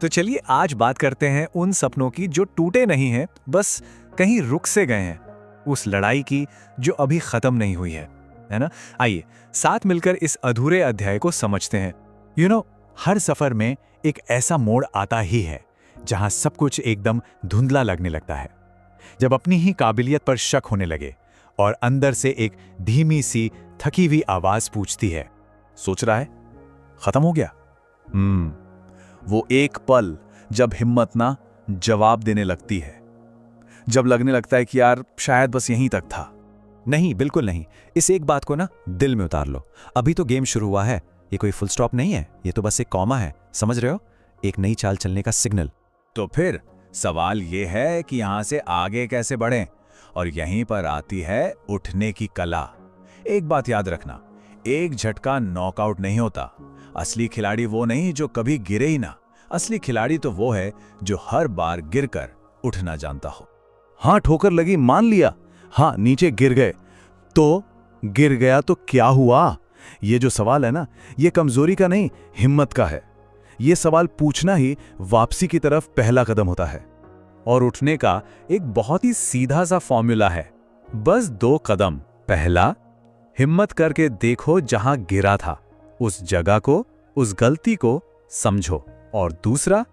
तो चलिए आज बात करते हैं उन सपनों की जो टूटे नहीं हैं, बस कहीं रुक से गए हैं। उस लड़ाई की जो अभी खत्म नहीं हुई है ना? आइए साथ मिलकर इस अधूरे अध्याय को समझते हैं। हर सफर में एक ऐसा मोड़ आता ही है जहां सब कुछ एकदम धुंधला लगने लगता है। जब अपनी ही काबिलियत पर शक होने लगे और अंदर से एक धीमी सी थकी हुई आवाज पूछती है, सोच रहा है खत्म हो गया? वो एक पल जब हिम्मत ना जवाब देने लगती है, जब लगने लगता है कि यार शायद बस यहीं तक था। नहीं, बिल्कुल नहीं। इस एक बात को ना दिल में उतार लो। अभी तो गेम शुरू हुआ है, ये कोई फुल स्टॉप नहीं है, ये तो बस एक कॉमा है। समझ रहे हो? एक नई चाल चलने का सिग्नल। तो फिर सवाल ये है कि यहां से आगे कैसे बढ़ें, और यहीं पर आती है उठने की कला। एक बात याद रखना, एक झटका नॉकआउट नहीं होता। असली खिलाड़ी वो नहीं जो कभी गिरे ही ना। असली खिलाड़ी तो वो है जो हर बार गिरकर उठना जानता हो। हाँ, ठोकर लगी मान लिया, हाँ नीचे गिर गए, तो गिर गया तो क्या हुआ? ये जो सवाल है ना, ये कमजोरी का नहीं, हिम्मत का है। ये सवाल पूछना ही वापसी की तरफ पहला कदम होता है। और उठने का एक बहुत ही सीधा सा फॉर्मूला है, बस 2 कदम। पहला, हिम्मत करके देखो जहां गिरा था, उस जगह को, उस गलती को समझो। और दूसरा,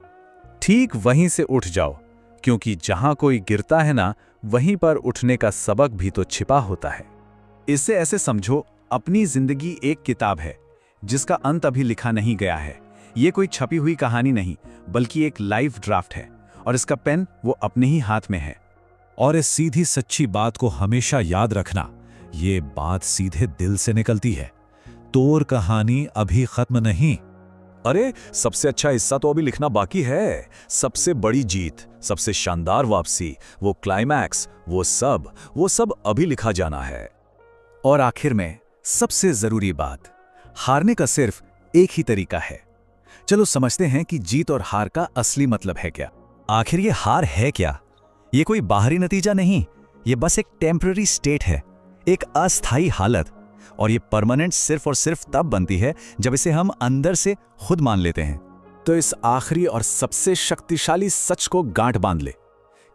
ठीक वहीं से उठ जाओ, क्योंकि जहां कोई गिरता है ना, वहीं पर उठने का सबक भी तो छिपा होता है। इससे ऐसे समझो, अपनी जिंदगी एक किताब है जिसका अंत अभी लिखा नहीं गया है। ये कोई छपी हुई कहानी नहीं, बल्कि एक लाइव ड्राफ्ट है, और इसका पेन वो अपने ही हाथ में है। और इस सीधी सच्ची बात को हमेशा याद रखना, ये बात सीधे दिल से निकलती है। तोर कहानी अभी खत्म नहीं। अरे सबसे अच्छा हिस्सा तो अभी लिखना बाकी है। सबसे बड़ी जीत, सबसे शानदार वापसी, वो क्लाइमैक्स, वो सब अभी लिखा जाना है। और आखिर में सबसे जरूरी बात, हारने का सिर्फ एक ही तरीका है। चलो समझते हैं कि जीत और हार का असली मतलब है क्या। आखिर ये हार है क्या? ये कोई बाहरी नतीजा नहीं, ये बस एक टेम्पररी स्टेट है, एक अस्थायी हालत। और ये परमानेंट सिर्फ और सिर्फ तब बनती है जब इसे हम अंदर से खुद मान लेते हैं। तो इस आखिरी और सबसे शक्तिशाली सच को गांठ बांध ले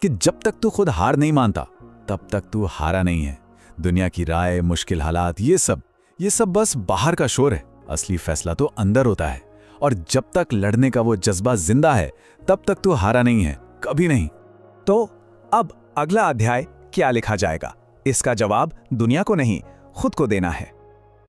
कि जब तक तू खुद हार नहीं मानता, तब तक तू हारा नहीं है। दुनिया की राय, मुश्किल हालात, ये सब बस बाहर का शोर है। असली फैसला तो अंदर होता है। और जब तक लड़ने का वो जज्बा जिंदा है, तब तक तू हारा नहीं है, कभी नहीं। तो अब अगला अध्याय क्या लिखा जाएगा, इसका जवाब दुनिया को नहीं, खुद को देना है।